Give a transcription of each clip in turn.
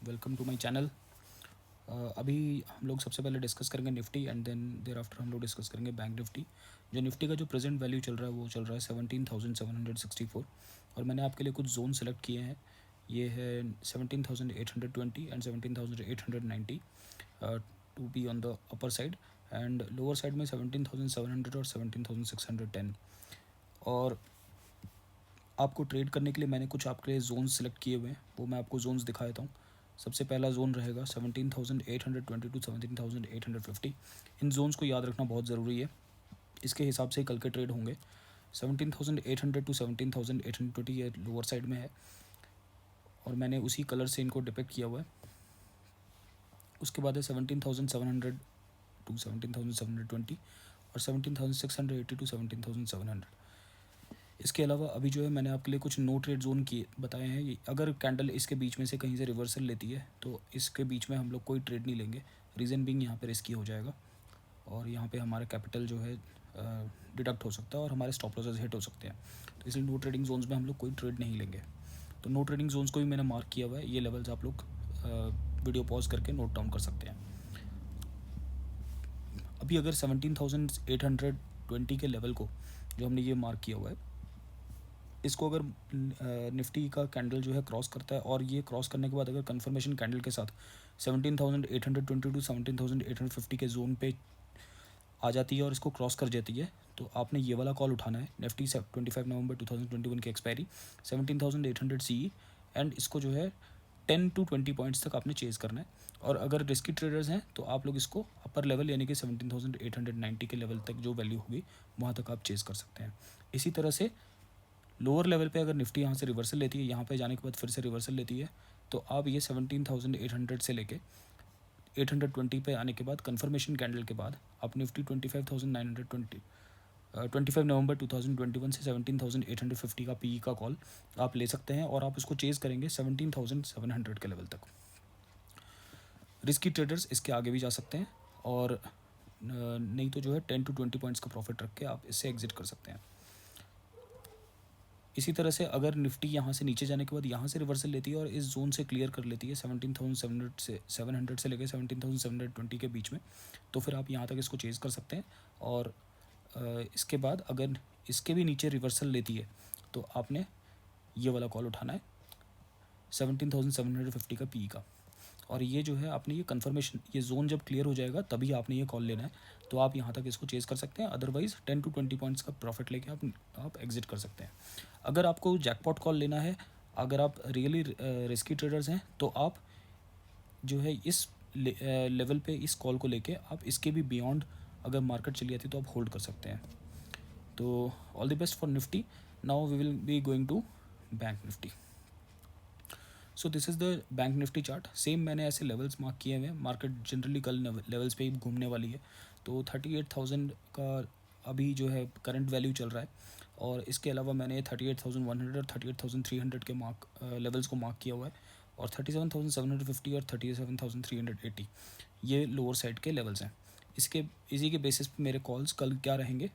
Welcome to my channel. अभी हम लोग सबसे पहले डिस्कस करेंगे Nifty and then thereafter हम लोग डिस्कस करेंगे बैंक निफ्टी। जो निफ्टी का जो प्रेजेंट वैल्यू चल रहा है वो चल रहा है 17,764 और मैंने आपके लिए कुछ जोन सेलेक्ट किए हैं। ये है 17,820 and 17,890 to be on the upper side and lower side में 17,700 और 17,610। और आपको ट्रेड करने के लिए मैंने कुछ आपके लिए जोन्स सेलेक्ट किए हुए हैं, वो मैं आपको जोन्स दिखा देता हूँ। सबसे पहला जोन रहेगा 17,820 टू 17,850। इन जोन्स को याद रखना बहुत ज़रूरी है, इसके हिसाब से ही कल के ट्रेड होंगे। 17,800 टू 17,820 ये लोअर साइड में है और मैंने उसी कलर से इनको डिपेक्ट किया हुआ है। उसके बाद है 17,700 टू 17,720 और 17,680 टू 17,700। इसके अलावा अभी जो है मैंने आपके लिए कुछ नो ट्रेड जोन किए बताए हैं। अगर कैंडल इसके बीच में से कहीं से रिवर्सल लेती है तो इसके बीच में हम लोग कोई ट्रेड नहीं लेंगे। रीज़न बिंग यहाँ पे रिस्की हो जाएगा और यहाँ पे हमारा कैपिटल जो है डिडक्ट हो सकता है और हमारे स्टॉप लॉसेस हिट हो सकते हैं। तो इसलिए नो ट्रेडिंग जोन्स में हम लोग कोई ट्रेड नहीं लेंगे। तो नो ट्रेडिंग जोन्स को भी मैंने मार्क किया हुआ है। ये लेवल्स आप लोग वीडियो पॉज करके नोट डाउन कर सकते हैं। अभी अगर 17,820 के लेवल को जो हमने ये मार्क किया हुआ है, इसको अगर निफ्टी का कैंडल जो है क्रॉस करता है और ये क्रॉस करने के बाद अगर कंफर्मेशन कैंडल के साथ 17,820 टू 17,850 के जोन पे आ जाती है और इसको क्रॉस कर जाती है, तो आपने ये वाला कॉल उठाना है। निफ्टी 25 नवंबर 2021 की एक्सपायरी 17,800 सी एंड इसको जो है 10 टू 20 पॉइंट्स तक आपने चेज़ करना है। और अगर रिस्की ट्रेडर्स हैं तो आप लोग इसको अपर लेवल यानी कि 17,890 के लेवल तक जो वैल्यू होगी वहाँ तक आप चेज़ कर सकते हैं। इसी तरह से लोअर लेवल पे अगर निफ्टी यहाँ से रिवर्सल लेती है, यहाँ पे जाने के बाद फिर से रिवर्सल लेती है, तो आप ये 17,800 से लेके 820 पे आने के बाद कंफर्मेशन कैंडल के बाद आप निफ्टी 25,920 25 नवंबर 2021 से 17,850 का पी का कॉल आप ले सकते हैं और आप इसको चेज़ करेंगे 17,700 के लेवल तक। रिस्की ट्रेडर्स इसके आगे भी जा सकते हैं और नहीं तो जो है 10 टू 20 पॉइंट्स का प्रॉफिट रख के आप इससे एग्जिट कर सकते हैं। इसी तरह से अगर निफ्टी यहाँ से नीचे जाने के बाद यहाँ से रिवर्सल लेती है और इस जोन से क्लियर कर लेती है 17,700 से लेकर 17,720 के बीच में, तो फिर आप यहाँ तक इसको चेज़ कर सकते हैं। और इसके बाद अगर इसके भी नीचे रिवर्सल लेती है तो आपने ये वाला कॉल उठाना है 17,750 का पी का। और ये जो है आपने ये कंफर्मेशन, ये जोन जब क्लियर हो जाएगा तभी आपने ये कॉल लेना है, तो आप यहाँ तक इसको चेज़ कर सकते हैं। अदरवाइज़ 10 टू 20 पॉइंट्स का प्रॉफिट लेके आप एग्जिट कर सकते हैं। अगर आपको जैकपॉट कॉल लेना है, अगर आप रियली रिस्की ट्रेडर्स हैं, तो आप जो है इस लेवल पे इस कॉल को लेके आप इसके भी बियॉन्ड अगर मार्केट चली जाती है तो आप होल्ड कर सकते हैं। तो all the best for Nifty. Now we will be going to Bank Nifty. So this is the Bank Nifty chart. Same मैंने ऐसे लेवल्स मार्क किए हुए हैं। मार्केट जनरली कल लेवल्स पे ही घूमने वाली है। तो 38,000 का अभी जो है करंट वैल्यू चल रहा है और इसके अलावा मैंने 38,100 और 38,300 के लेवल्स को मार्क किया हुआ है और 37,750 और 37,380 ये लोअर साइड के लेवल्स हैं। इसी के बेसिस पे मेरे कॉल्स कल क्या रहेंगे,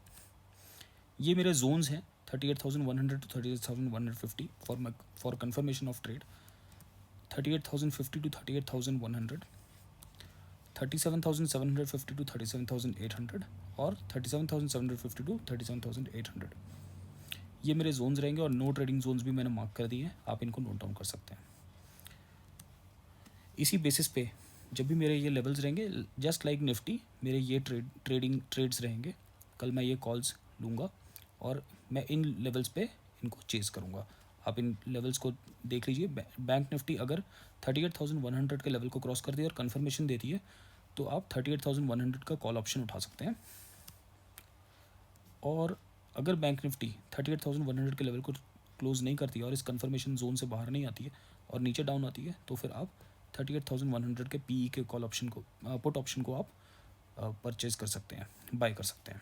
ये मेरे जोन्स हैं 38,100 to 38,150 for confirmation of trade, 38,050 to 38,100, 37,750 to 37,800 और 37,750 to 37,800। ये मेरे जोन्स रहेंगे और नो ट्रेडिंग जोन्स भी मैंने मार्क कर दिए हैं, आप इनको नोट डाउन कर सकते हैं। इसी बेसिस पे जब भी मेरे ये लेवल्स रहेंगे, जस्ट लाइक निफ्टी, मेरे ये ट्रेडिंग ट्रेड्स रहेंगे। कल मैं ये कॉल्स लूँगा और मैं इन लेवल्स पे इनको चेज़ करूँगा। आप इन लेवल्स को देख लीजिए। बैंक निफ्टी अगर 38,100 के लेवल को क्रॉस करती है और कंफर्मेशन देती है तो आप 38,100 का कॉल ऑप्शन उठा सकते हैं। और अगर बैंक निफ्टी 38,100 के लेवल को क्लोज नहीं करती है और इस कंफर्मेशन जोन से बाहर नहीं आती है और नीचे डाउन आती है, तो फिर आप 38,100 के पी के कॉल ऑप्शन को, पुट ऑप्शन को आप परचेज कर सकते हैं, बाय कर सकते हैं।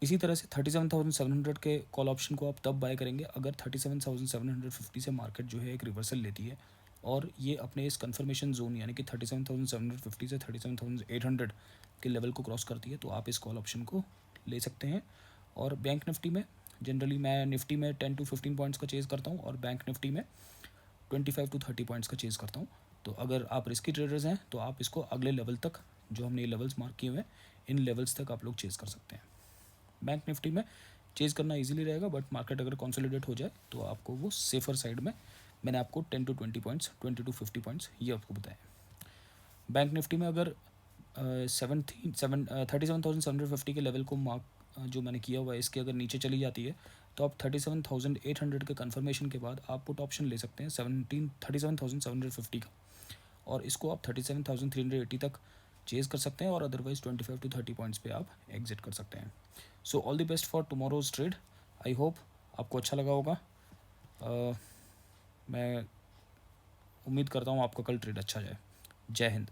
इसी तरह से 37,700 के कॉल ऑप्शन को आप तब बाय करेंगे अगर 37,750 से मार्केट जो है एक रिवर्सल लेती है और ये अपने इस कंफर्मेशन जोन यानी कि 37,750 से 37,800 के लेवल को क्रॉस करती है, तो आप इस कॉल ऑप्शन को ले सकते हैं। और बैंक निफ्टी में जनरली मैं निफ्टी में 10 टू 15 पॉइंट्स का चेज़ करता हूँ और बैंक निफ्टी में 25 to 30 पॉइंट्स का चेज़ करता हूँ। तो अगर आप रिस्की ट्रेडर्स हैं तो आप इसको अगले लेवल तक, जो हमने ये लेवल्स मार्क किए हुए हैं, इन लेवल्स तक आप लोग चेज़ कर सकते हैं। बैंक निफ्टी में चेज़ करना इजीली रहेगा, बट मार्केट अगर कंसोलिडेट हो जाए तो आपको वो सेफ़र साइड में, मैंने आपको 10 to 20 पॉइंट्स, 20 to 50 पॉइंट्स ये आपको बताया। बैंक निफ्टी में अगर 37,750 के लेवल को मार्क जो मैंने किया हुआ है, इसके अगर नीचे चली जाती है तो आप 37,800 के कन्फर्मेशन के बाद आप पुट ऑप्शन ले सकते हैं 37,750 का, और इसको आप 37,380 तक चेज़ कर सकते हैं, और अदरवाइज 25 to 30 पॉइंट्स पे आप एग्जिट कर सकते हैं। So all the best for tomorrow's trade. I hope आपको अच्छा लगा होगा। मैं उम्मीद करता हूँ आपका कल ट्रेड अच्छा जाए। जय हिंद।